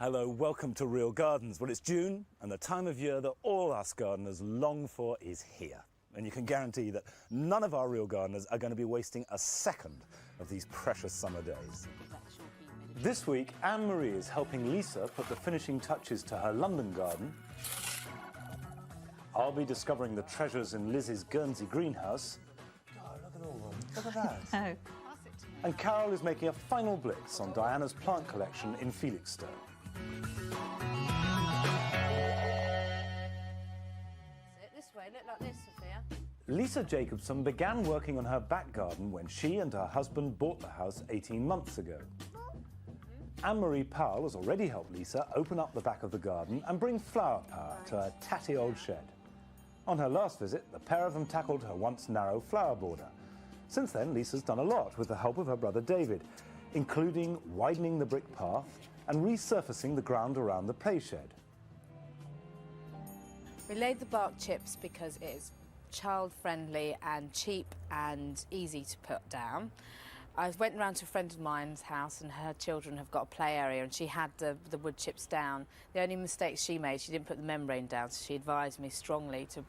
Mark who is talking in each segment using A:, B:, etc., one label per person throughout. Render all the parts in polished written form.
A: Hello, welcome to Real Gardens. Well, it's June, and the time of year that all us gardeners long for is here. And you can guarantee that none of our real gardeners are going to be wasting a second of these precious summer days. This week, Anne-Marie is helping Lisa put the finishing touches to her London garden. I'll be discovering the treasures in Liz's Guernsey greenhouse. Oh, look at all of them. Look at that.
B: Oh.
A: And Carol is making a final blitz on Diana's plant collection in Felixstowe.
C: This way, look like this, Sophia.
A: Lisa Jacobson began working on her back garden when she and her husband bought the house 18 months ago. Anne-Marie Powell has already helped Lisa open up the back of the garden and bring flower power to her tatty old shed. On her last visit, the pair of them tackled her once narrow flower border. Since then, Lisa's done a lot with the help of her brother David, including widening the brick path and resurfacing the ground around the play shed.
C: We laid the bark chips because it is child-friendly and cheap and easy to put down. I went round to a friend of mine's house and her children have got a play area and she had the wood chips down. The only mistake she made, she didn't put the membrane down, so she advised me strongly to,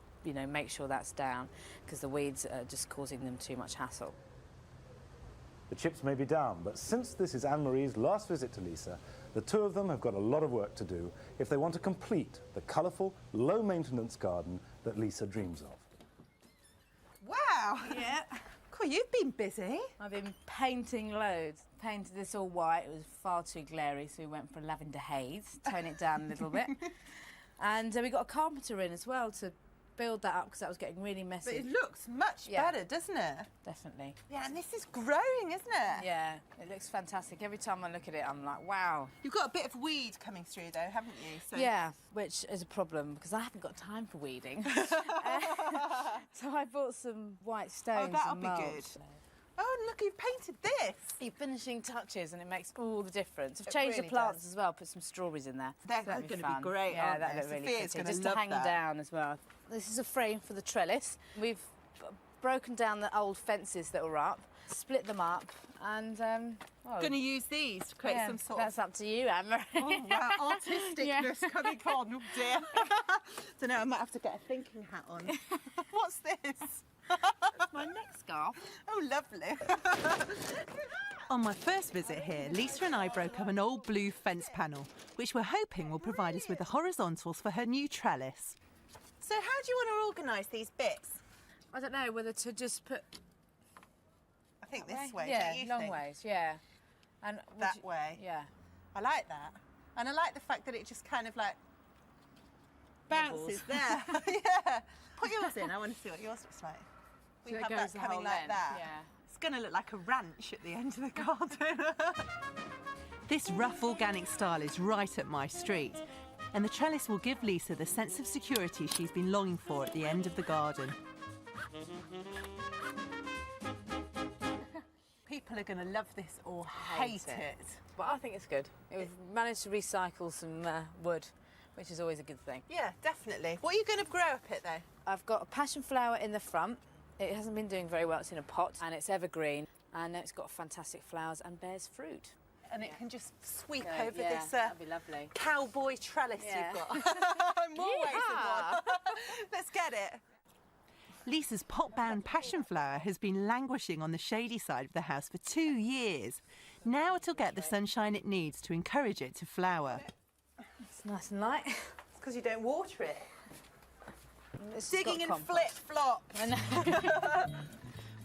C: make sure that's down because the weeds are just causing them too much hassle.
A: The chips may be down, but since this is Anne-Marie's last visit to Lisa, the two of them have got a lot of work to do if they want to complete the colourful, low-maintenance garden that Lisa dreams of.
B: Wow!
C: Yeah.
B: Cool, you've been busy.
C: I've been painting loads. Painted this all white. It was far too glary, so we went for a lavender haze, tone it down a little bit. And we got a carpenter in as well to build that up because that was getting really messy.
B: But it looks much better, doesn't it?
C: Definitely.
B: Yeah, and this is growing, isn't it?
C: Yeah, it looks fantastic. Every time I look at it, I'm like, wow.
B: You've got a bit of weed coming through, though, haven't you? So...
C: Yeah, which is a problem because I haven't got time for weeding. So I bought some white stones.
B: Oh, that'll
C: and
B: be
C: mulch.
B: good. Oh, look, you've painted this.
C: You're finishing touches and it makes all the difference. I've
B: It
C: changed
B: really
C: the plants
B: does.
C: as well, put some strawberries in there.
B: They're
C: So that'd
B: going to
C: fun.
B: be great,
C: Yeah,
B: aren't
C: that
B: they?
C: look really
B: Sophia's
C: pretty.
B: gonna
C: Just
B: love
C: to hang
B: that.
C: down as well. This is a frame for the trellis. We've broken down the old fences that were up, split them up, and
B: Going to use these to create some sort
C: that's
B: of...
C: up to you, Anne-Marie.
B: Oh, wow, artisticness coming on, oh dear. Don't know, I might have to get a thinking hat on. What's this?
C: My neck scarf.
B: Oh, lovely. On my first visit here, Lisa and I broke up an old blue fence panel, which we're hoping will provide us with the horizontals for her new trellis. So how do you want to organise these bits?
C: I don't know whether to just put...
B: I think this way,
C: Yeah,
B: don't you
C: long
B: think?
C: ways, yeah. And
B: That way.
C: Yeah.
B: I like that. And I like the fact that it just kind of like bounces there. Yeah. Put yours in, I want to see what yours looks like. We
C: So it
B: have
C: goes
B: that
C: the
B: coming
C: whole
B: like
C: length,
B: that.
C: yeah.
B: It's going to look like a ranch at the end of the garden. This rough organic style is right up my street. And the trellis will give Lisa the sense of security she's been longing for at the end of the garden. People are going to love this or hate it.
C: But I think it's good. We've managed to recycle some wood, which is always a good thing.
B: Yeah, definitely. What are you going to grow up it, though?
C: I've got a passion flower in the front. It hasn't been doing very well. It's in a pot and it's evergreen. And it's got fantastic flowers and bears fruit.
B: And it can just sweep
C: So,
B: over
C: yeah,
B: this
C: that'd be lovely.
B: cowboy trellis
C: Yeah.
B: you've got. More ways than one. Let's get it. Lisa's pot-bound passion flower has been languishing on the shady side of the house for 2 years. Now it'll get the sunshine it needs to encourage it to flower.
C: It's nice and light.
B: It's because you don't water it.
C: It's
B: Digging
C: got
B: and
C: compost.
B: flip-flop.
C: I know.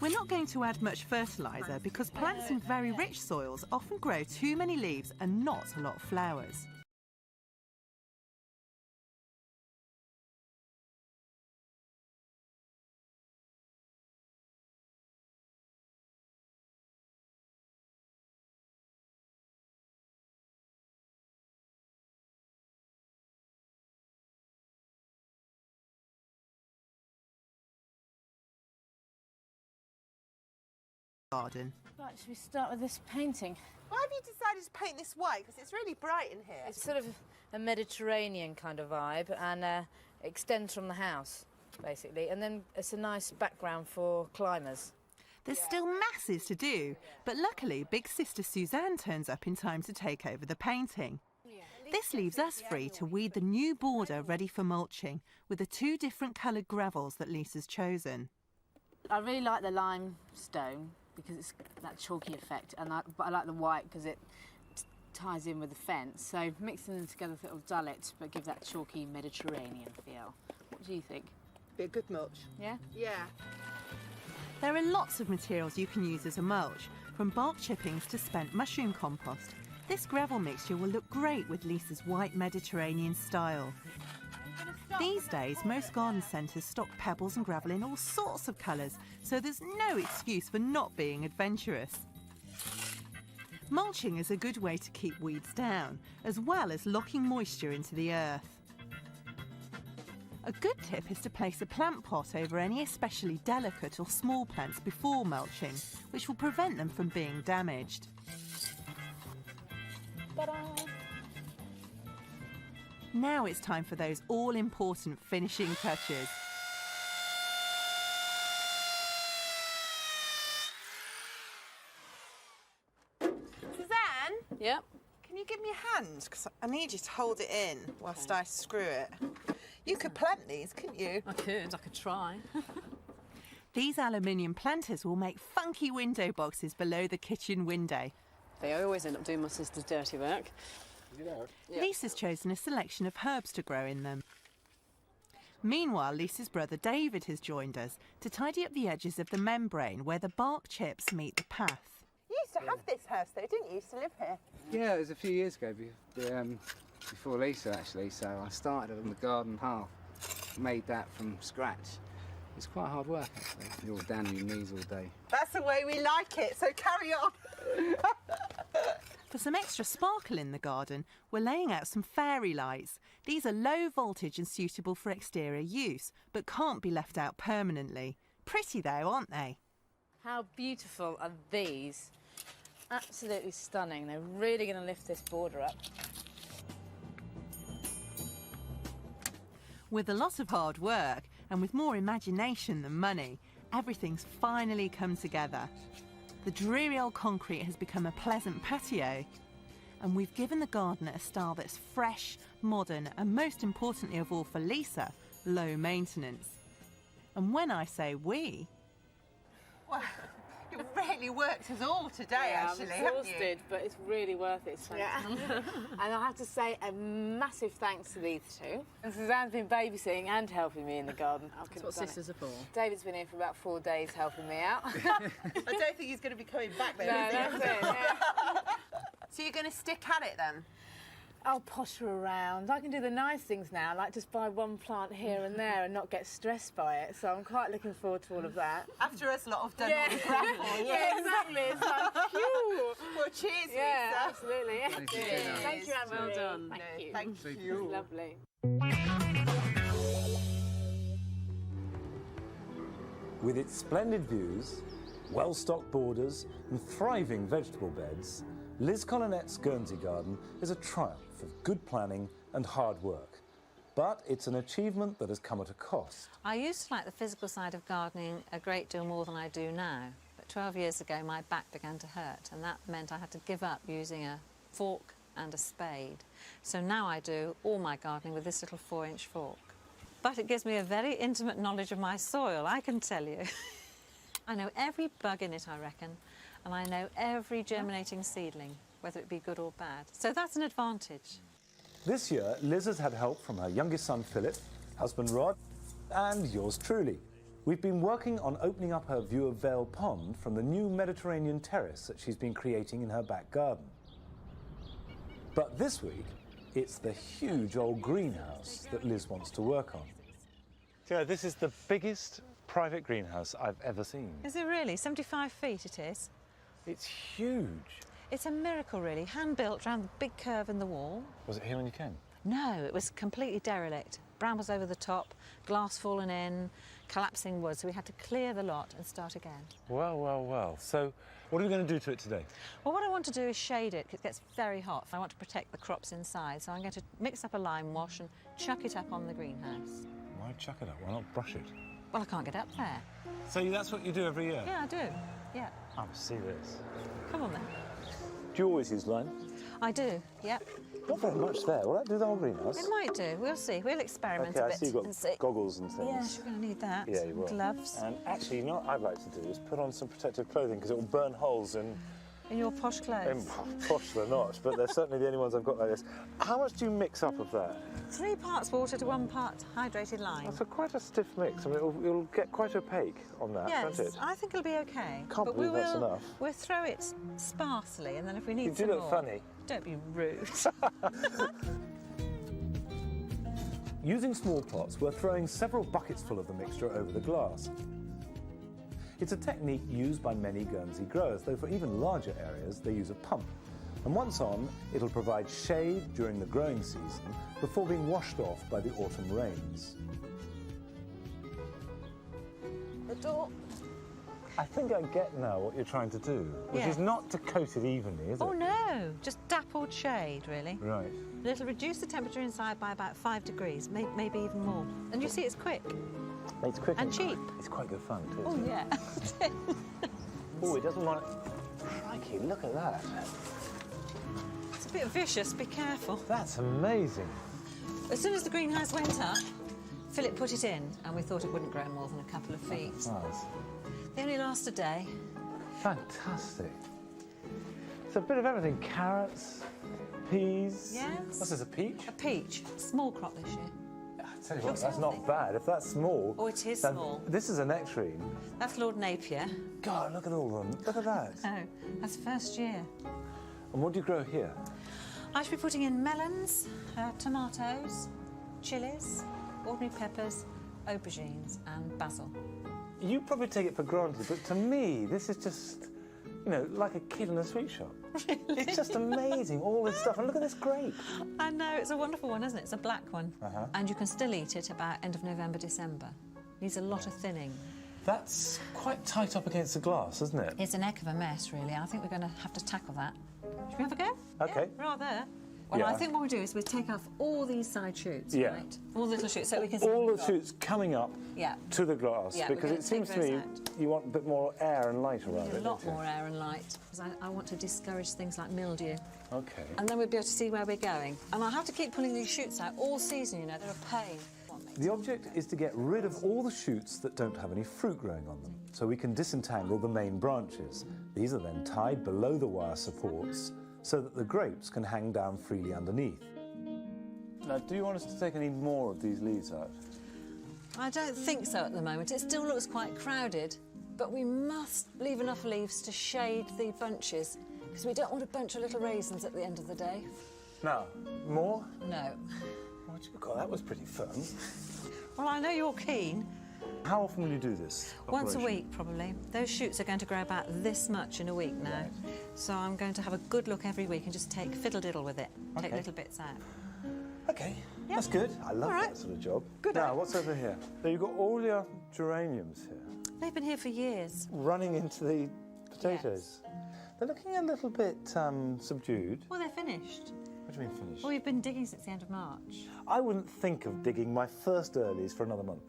B: We're not going to add much fertiliser because plants in very rich soils often grow too many leaves and not a lot of flowers. Garden.
C: Right, should we start with this painting?
B: Why have you decided to paint this white? Because it's really bright in here.
C: It's sort of a Mediterranean kind of vibe and extends from the house, basically. And then it's a nice background for climbers.
B: There's still masses to do, but luckily Big Sister Suzanne turns up in time to take over the painting. This leaves us free to weed the new border ready for mulching with the 2 different coloured gravels that Lisa's chosen.
C: I really like the limestone because it's that chalky effect, but I like the white because it ties in with the fence. So mixing them together, it'll dull it, but give that chalky Mediterranean feel. What do you think?
B: Be a good mulch.
C: Yeah?
B: Yeah. There are lots of materials you can use as a mulch, from bark chippings to spent mushroom compost. This gravel mixture will look great with Lisa's white Mediterranean style. These days, most garden centres stock pebbles and gravel in all sorts of colours, so there's no excuse for not being adventurous. Mulching is a good way to keep weeds down, as well as locking moisture into the earth. A good tip is to place a plant pot over any especially delicate or small plants before mulching, which will prevent them from being damaged. Now it's time for those all-important finishing touches.
D: Suzanne?
C: Yep.
D: Can you give me a hand? Because I need you to hold it in whilst I screw it. You could plant these, couldn't you?
E: I could try.
B: These aluminium planters will make funky window boxes below the kitchen window.
E: They always end up doing my sister's dirty work.
B: Yeah. Lisa's chosen a selection of herbs to grow in them. Meanwhile, Lisa's brother David has joined us to tidy up the edges of the membrane where the bark chips meet the path.
D: You used to have this house though, didn't you? You used to live here.
F: Yeah, it was a few years ago, before Lisa actually, so I started on the garden half, made that from scratch. It's quite hard work actually, you're all down on your knees all day.
D: That's the way we like it, so carry on.
B: For some extra sparkle in the garden, we're laying out some fairy lights. These are low voltage and suitable for exterior use, but can't be left out permanently. Pretty though, aren't they?
C: How beautiful are these? Absolutely stunning. They're really going to lift this border up.
B: With a lot of hard work and with more imagination than money, everything's finally come together. The dreary old concrete has become a pleasant patio, and we've given the garden a style that's fresh, modern, and most importantly of all for Lisa, low maintenance. And when I say we...
D: Well, you really worked us all today, actually,
C: I'm
D: haven't you?
C: exhausted, but it's really worth it.
D: Yeah.
C: And I have to say a massive thanks to these two. And Suzanne's been babysitting and helping me in the garden.
E: That's what sisters are for.
C: David's been here for about 4 days helping me out.
D: I don't think he's going to be coming back there.
C: No, that's it. Yeah.
D: So you're going to stick at it then?
C: I'll potter around. I can do the nice things now, like just buy one plant here and there and not get stressed by it. So I'm quite looking forward to all of that.
D: After us lot have done all the gravel.
C: Yeah, exactly. It's like, phew.
D: Well, cheers,
C: Yeah,
D: Lisa.
C: absolutely.
F: Thank you, Tina.
C: Thank you, Anne.
E: Well done.
C: Thank you.
D: Thank you.
C: Lovely.
A: With its splendid views, well-stocked borders and thriving vegetable beds, Liz Collinette's Guernsey garden is a triumph of good planning and hard work. But it's an achievement that has come at a cost.
G: I used to like the physical side of gardening a great deal more than I do now. But 12 years ago, my back began to hurt, and that meant I had to give up using a fork and a spade. So now I do all my gardening with this little 4-inch fork. But it gives me a very intimate knowledge of my soil, I can tell you. I know every bug in it, I reckon, and I know every germinating seedling, whether it be good or bad. So that's an advantage.
A: This year, Liz has had help from her youngest son, Philip, husband, Rod, and yours truly. We've been working on opening up her view of Vale Pond from the new Mediterranean terrace that she's been creating in her back garden. But this week, it's the huge old greenhouse that Liz wants to work on. So this is the biggest private greenhouse I've ever seen.
G: Is it really? 75 feet it is.
A: It's huge.
G: It's a miracle, really. Hand-built round the big curve in the wall.
A: Was it here when you came?
G: No, it was completely derelict. Brambles over the top, glass fallen in, collapsing wood, so we had to clear the lot and start again.
A: Well, well, well. So what are we going to do to it today?
G: Well, what I want to do is shade it, 'cause it gets very hot. I want to protect the crops inside, so I'm going to mix up a lime wash and chuck it up on the greenhouse.
A: Why chuck it up? Why not brush it?
G: Well, I can't get up there.
A: So that's what you do every year?
G: Yeah, I do. Yeah.
A: I see this.
G: Come on then.
A: Do you always use lime?
G: I do, yep.
A: Not very much there. Will that do the whole greenhouse?
G: It might do. We'll see. We'll experiment
A: Okay,
G: a
A: I
G: bit
A: see you've got
G: and see.
A: goggles and things.
G: Yes, you're going to need that.
A: Yeah, you will.
G: Gloves.
A: And actually, you know what I'd like to do is put on some protective clothing because it will burn holes in...
G: In your posh clothes.
A: Posh they're not, but they're certainly the only ones I've got like this. How much do you mix up of that?
G: 3 parts water to 1 part hydrated lime.
A: That's quite a stiff mix. I mean, it'll get quite opaque on that,
G: Yes,
A: won't it?
G: I think it'll be okay.
A: Can't
G: but
A: believe that's enough.
G: We'll throw it sparsely, and then if we need
A: You do
G: some
A: look
G: more...
A: funny.
G: Don't be rude.
A: Using small pots, we're throwing several buckets full of the mixture over the glass. It's a technique used by many Guernsey growers, though for even larger areas they use a pump. And once on, it'll provide shade during the growing season before being washed off by the autumn rains.
G: The door.
A: I think I get now what you're trying to do, which
G: Yeah.
A: is not to coat it evenly, is it?
G: Oh no, just dappled shade, really.
A: Right.
G: It'll reduce the temperature inside by about 5 degrees, maybe even more. And you see, it's quick.
A: It's quick
G: And cheap.
A: It's quite good fun too.
G: Oh
A: isn't it?
G: yeah.
A: Oh, it doesn't want. Crikey, look at that.
G: It's a bit vicious. Be careful.
A: That's amazing.
G: As soon as the greenhouse went up, Philip put it in, and we thought it wouldn't grow more than a couple of feet.
A: Nice.
G: They only last a day.
A: Fantastic. It's a bit of everything. Carrots, peas.
G: Yes.
A: What's this, a peach?
G: A peach, small crop this year.
A: I tell you what,
G: Looks
A: that's
G: healthy.
A: not bad. If that's small.
G: Oh, it is
A: then
G: small.
A: This is a nectarine.
G: That's Lord Napier.
A: God, look at all of them. Look at that.
G: Oh, that's first year.
A: And what do you grow here?
G: I should be putting in melons, tomatoes, chilies, ordinary peppers, aubergines and basil.
A: You probably take it for granted, but to me, this is just, you know, like a kid in a sweet shop.
G: Really?
A: It's just amazing, all this stuff. And look at this grape.
G: I know, it's a wonderful one, isn't it? It's a black one.
A: Uh-huh.
G: And you can still eat it about end of November, December. Needs a lot of thinning.
A: That's quite tight up against the glass, isn't it?
G: It's a neck of a mess, really. I think we're going to have to tackle that. Should we have a go?
A: Okay.
G: Yeah, right there. Well,
A: Yeah.
G: I think what we do is we take off all these side shoots,
A: Yeah.
G: right? All the little shoots, so we can see
A: All
G: what
A: the
G: we've got.
A: shoots coming up
G: Yeah.
A: to the glass,
G: Yeah, we're
A: because
G: gonna
A: it seems
G: take
A: to me
G: those out.
A: you want a bit more air and light around
G: Need
A: it.
G: a lot
A: don't you?
G: more air and light, because I want to discourage things like mildew.
A: Okay.
G: And then we'll be able to see where we're going. And I have to keep pulling these shoots out all season, you know, they're a pain.
A: The object is to get rid of all the shoots that don't have any fruit growing on them, so we can disentangle the main branches. These are then tied below the wire supports so that the grapes can hang down freely underneath. Now, do you want us to take any more of these leaves out?
G: I don't think so at the moment. It still looks quite crowded, but we must leave enough leaves to shade the bunches, because we don't want a bunch of little raisins at the end of the day.
A: Now, more?
G: No.
A: God, that was pretty firm.
G: Well, I know you're keen.
A: How often will you do this?
G: Once a
A: operation?
G: week, probably. Those shoots are going to grow about this much in a week now. So I'm going to have a good look every week and just take fiddle-diddle with it. Take
A: Okay.
G: little bits out.
A: Okay, that's good. I love
G: All right.
A: that sort of job.
G: Good.
A: Now, what's over here? So you've got all your geraniums here,
G: They've been here for years.
A: running into the potatoes. They're looking a little bit subdued.
G: Well, they're finished.
A: What do you mean finished?
G: Well, we've been digging since the end of March.
A: I wouldn't think of digging my first earlies for another month.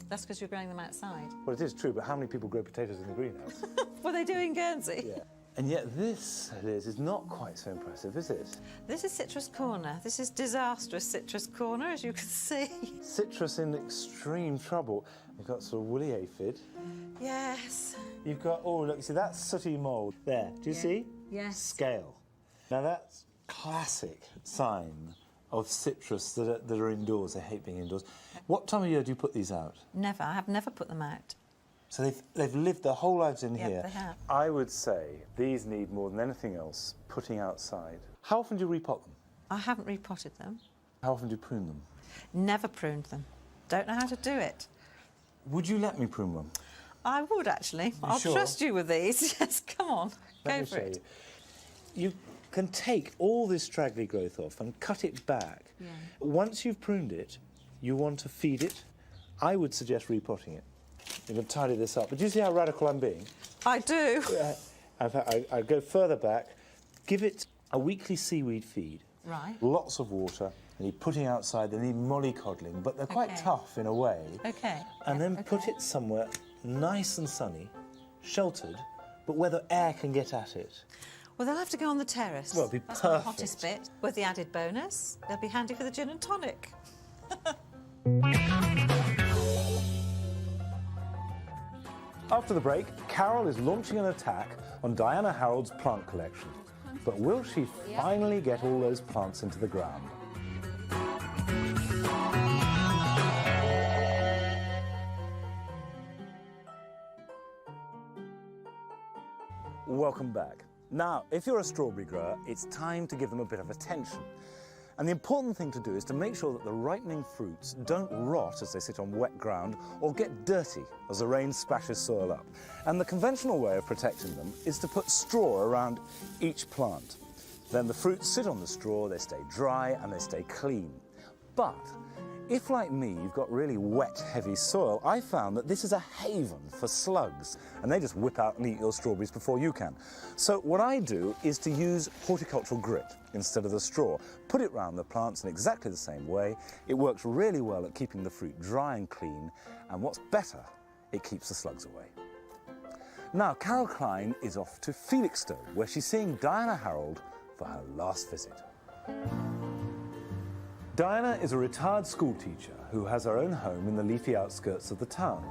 G: That's because you're growing them outside.
A: Well, it is true, but how many people grow potatoes in the greenhouse?
G: What they do in Guernsey.
A: Yeah. And yet this, Liz, is not quite so impressive, is it?
G: This is Citrus Corner. This is disastrous Citrus Corner, as you can see.
A: Citrus in extreme trouble. You've got sort of woolly aphid.
G: Yes.
A: You've got, oh, look, see, that's sooty mould. There, do you see?
G: Yes.
A: Scale. Now, that's classic sign of citrus that are indoors. They hate being indoors. What time of year do you put these out?
G: Never. I have never put them out.
A: So they've lived their whole lives in
G: Yep,
A: here.
G: they have.
A: I would say these need more than anything else putting outside. How often do you repot them?
G: I haven't repotted them.
A: How often do you prune them?
G: Never pruned them. Don't know how to do it.
A: Would you let me prune them?
G: I would, actually. I'll
A: sure?
G: trust you with these. Yes, come on.
A: Let
G: Go
A: me
G: for
A: show
G: it.
A: You can take all this straggly growth off and cut it back.
G: Yeah.
A: Once you've pruned it, you want to feed it. I would suggest repotting it. You can tidy this up. But do you see how radical I'm being?
G: I do.
A: In fact, I go further back. Give it a weekly seaweed feed.
G: Right.
A: Lots of water. They need putting outside. They need mollycoddling, but they're quite
G: Okay.
A: tough in a way.
G: Okay.
A: And
G: Yeah,
A: then put it somewhere nice and sunny, sheltered, but where the air can get at it.
G: Well, they'll have to go on the terrace.
A: Well, it'd be
G: That's the
A: perfect.
G: hottest bit. With the added bonus, they'll be handy for the gin and tonic.
A: After the break, Carol is launching an attack on Diana Harold's plant collection. But will she finally get all those plants into the ground? Welcome back. Now, if you're a strawberry grower, it's time to give them a bit of attention. And the important thing to do is to make sure that the ripening fruits don't rot as they sit on wet ground or get dirty as the rain splashes soil up. And the conventional way of protecting them is to put straw around each plant. Then the fruits sit on the straw, they stay dry and they stay clean. But if, like me, you've got really wet, heavy soil, I found that this is a haven for slugs, and they just whip out and eat your strawberries before you can. So what I do is to use horticultural grit instead of the straw. Put it round the plants in exactly the same way. It works really well at keeping the fruit dry and clean, and what's better, it keeps the slugs away. Now, Carol Klein is off to Felixstowe, where she's seeing Diana Harold for her last visit. Diana is a retired schoolteacher who has her own home in the leafy outskirts of the town.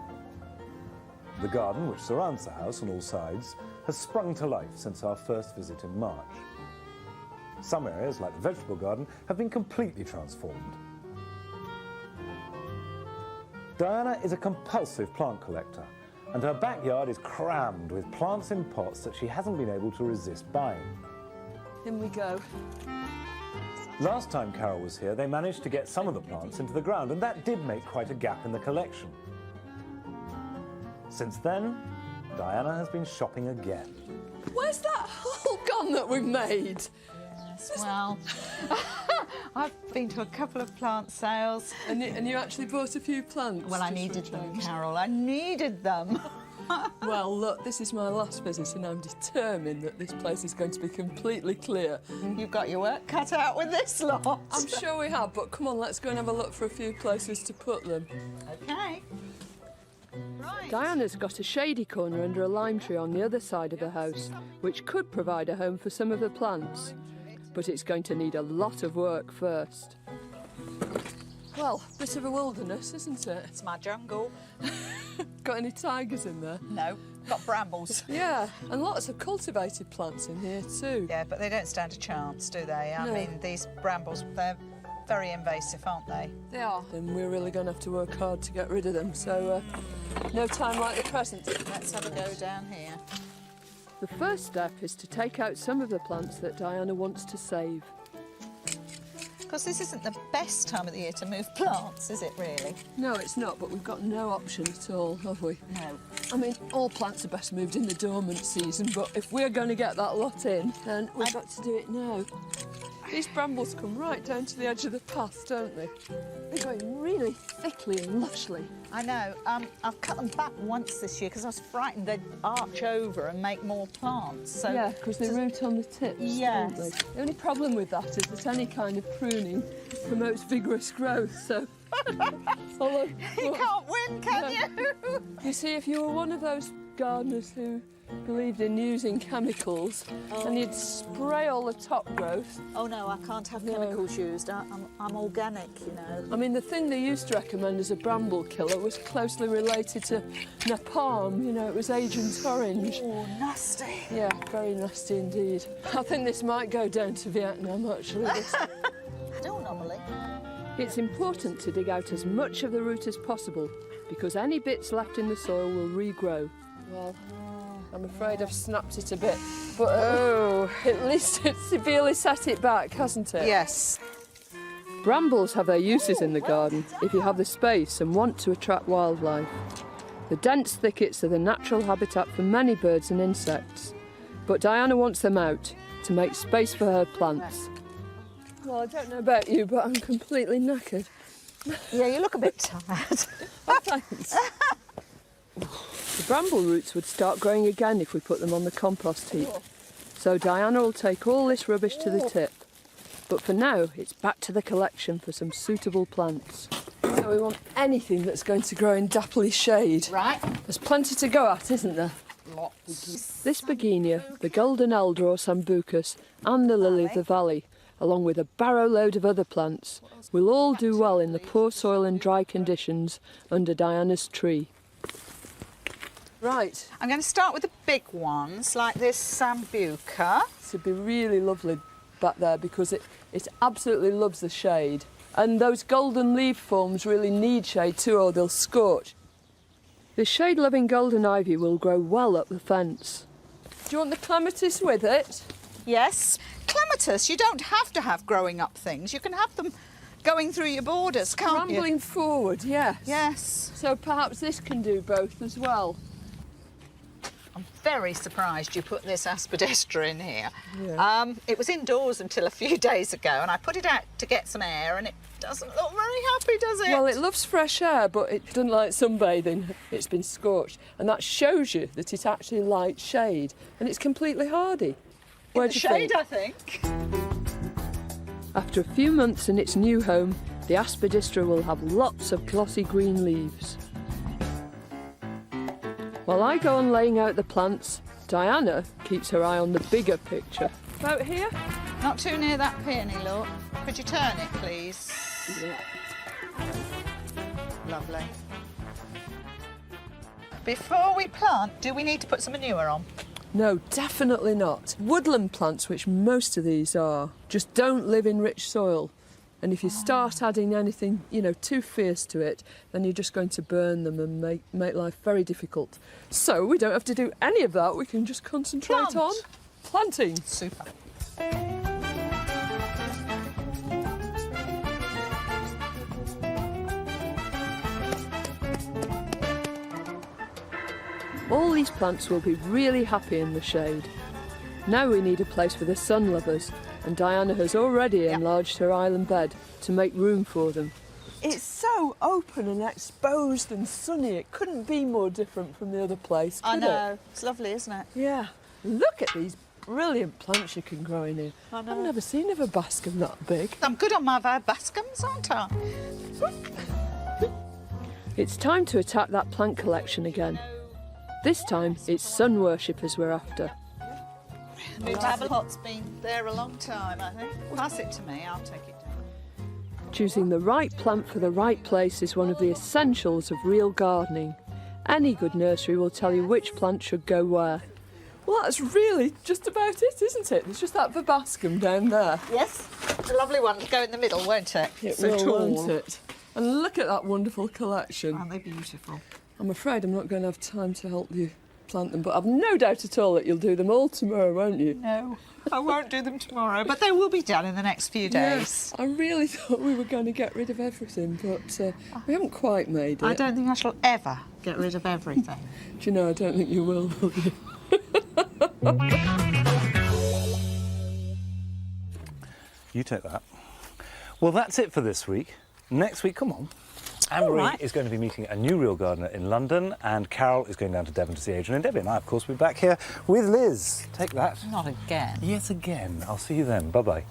A: The garden, which surrounds the house on all sides, has sprung to life since our first visit in March. Some areas, like the vegetable garden, have been completely transformed. Diana is a compulsive plant collector, and her backyard is crammed with plants in pots that she hasn't been able to resist buying.
E: In we go.
A: Last time Carol was here, they managed to get some of the plants into the ground, and that did make quite a gap in the collection. Since then, Diana has been shopping again.
H: Where's that hole gone that we made?
B: Well, I've been to a couple of plant sales.
H: And you actually bought a few plants?
B: Well, I
H: just for
B: needed
H: a
B: them,
H: change?
B: Carol. I needed them.
H: Well, look, this is my last visit and I'm determined that this place is going to be completely clear.
B: You've got your work cut out with this lot.
H: I'm sure we have, but come on, let's go and have a look for a few places to put them.
B: OK. Right.
H: Diana's got a shady corner under a lime tree on the other side of the house, which could provide a home for some of the plants. But it's going to need a lot of work first. Well, bit of a wilderness, isn't it?
B: It's my jungle.
H: Got any tigers in there?
B: No, got brambles.
H: Yeah, and lots of cultivated plants in here too.
B: Yeah, but they don't stand a chance, do they? I
H: No.
B: mean, these brambles, they're very invasive, aren't they?
H: They are. And we're really going to have to work hard to get rid of them, so no time like the present.
B: Let's have a go down here.
H: The first step is to take out some of the plants that Diana wants to save.
B: Of course, this isn't the best time of the year to move plants, is it, really?
H: No, it's not, but we've got no option at all, have we?
B: No.
H: I mean, all plants are best moved in the dormant season, but if we're going to get that lot in, then we've got to do it now. These brambles come right down to the edge of the path, don't they? They're going really thickly and lushly.
B: I know. I've cut them back once this year because I was frightened they'd arch over and make more plants. So
H: Yeah, because they root on the tips,
B: Yes.
H: don't they? The only problem with that is that any kind of pruning promotes vigorous growth, so... Although,
B: you can't win, can you?
H: You see, if you were one of those gardeners who believed in using chemicals and you'd spray all the top growth...
B: Oh, no, I can't have chemicals used. I'm organic, you know.
H: I mean, the thing they used to recommend as a bramble killer was closely related to napalm. You know, it was Agent Orange.
B: Oh, nasty.
H: Yeah, very nasty indeed. I think this might go down to Vietnam, actually.
B: I don't normally.
H: It's important to dig out as much of the root as possible because any bits left in the soil will regrow. Well, I'm afraid I've snapped it a bit, but at least it's severely set it back, hasn't it?
B: Yes.
H: Brambles have their uses in the garden if you have the space and want to attract wildlife. The dense thickets are the natural habitat for many birds and insects, but Diana wants them out to make space for her plants. Well, I don't know about you, but I'm completely knackered.
B: Yeah, you look a bit tired.
H: Oh, thanks. The bramble roots would start growing again if we put them on the compost heap. So Diana will take all this rubbish to the tip. But for now, it's back to the collection for some suitable plants. So we want anything that's going to grow in dappley shade.
B: Right.
H: There's plenty to go at, isn't there? This begonia, the golden elder or sambucus, and the lily of the valley, along with a barrow load of other plants, will all do well in the poor soil and dry conditions under Diana's tree.
I: Right. I'm going to start with the big ones, like this sambuca.
H: This would be really lovely back there because it absolutely loves the shade. And those golden leaf forms really need shade too, or they'll scorch. The shade-loving golden ivy will grow well up the fence. Do you want the clematis with it?
I: Yes. Clematis, you don't have to have growing up things. You can have them going through your borders, can't you?
H: Rambling forward, yes.
I: Yes.
H: So perhaps this can do both as well.
I: I'm very surprised you put this aspidistra in here.
H: Yeah.
I: It was indoors until a few days ago, and I put it out to get some air, and it doesn't look very happy, does it?
H: Well, it loves fresh air, but it doesn't like sunbathing. It's been scorched, and that shows you that it actually likes shade, and it's completely hardy.
I: In the shade, I think.
H: After a few months in its new home, the aspidistra will have lots of glossy green leaves. While I go on laying out the plants, Diana keeps her eye on the bigger picture. About here?
I: Not too near that peony, look. Could you turn it, please?
H: Yeah.
I: Lovely. Before we plant, do we need to put some manure on?
H: No, definitely not. Woodland plants, which most of these are, just don't live in rich soil. And if you start adding anything, too fierce to it, then you're just going to burn them and make life very difficult. So we don't have to do any of that. We can just concentrate on planting.
I: Super.
H: All these plants will be really happy in the shade. Now we need a place for the sun lovers, and Diana has already enlarged her island bed to make room for them. It's so open and exposed and sunny. It couldn't be more different from the other place, could
I: I know.
H: it?
I: It's lovely, isn't it?
H: Yeah. Look at these brilliant plants you can grow in here.
I: I know.
H: I've never seen a verbascum that big.
I: I'm good on my verbascums, aren't I?
H: It's time to attack that plant collection again. This time, it's sun worshippers we're after.
I: The tabble pot's been there a long time, I think. Pass it to me, I'll take it down.
H: Choosing the right plant for the right place is one of the essentials of real gardening. Any good nursery will tell you which plant should go where. Well, that's really just about it, isn't it? There's just that verbascum down there.
I: Yes, a lovely one to go in the middle, won't it?
H: It
I: so
H: will,
I: tall.
H: won't it? And look at that wonderful collection.
I: Aren't they beautiful?
H: I'm afraid I'm not going to have time to help you plant them, but I've no doubt at all that you'll do them all tomorrow, won't you?
I: No, I won't do them tomorrow, but they will be done in the next few days.
H: Yeah, I really thought we were going to get rid of everything, but we haven't quite made it.
I: I don't think I shall ever get rid of everything.
H: Do you know, I don't think you will you?
A: You take that. Well, that's it for this week. Next week, come on. Anne-Marie is going to be meeting a new real gardener in London, and Carol is going down to Devon to see Adrian and Debbie. And I, of course, will be back here with Liz. Take that.
C: Not again.
A: Yes, again. I'll see you then. Bye-bye.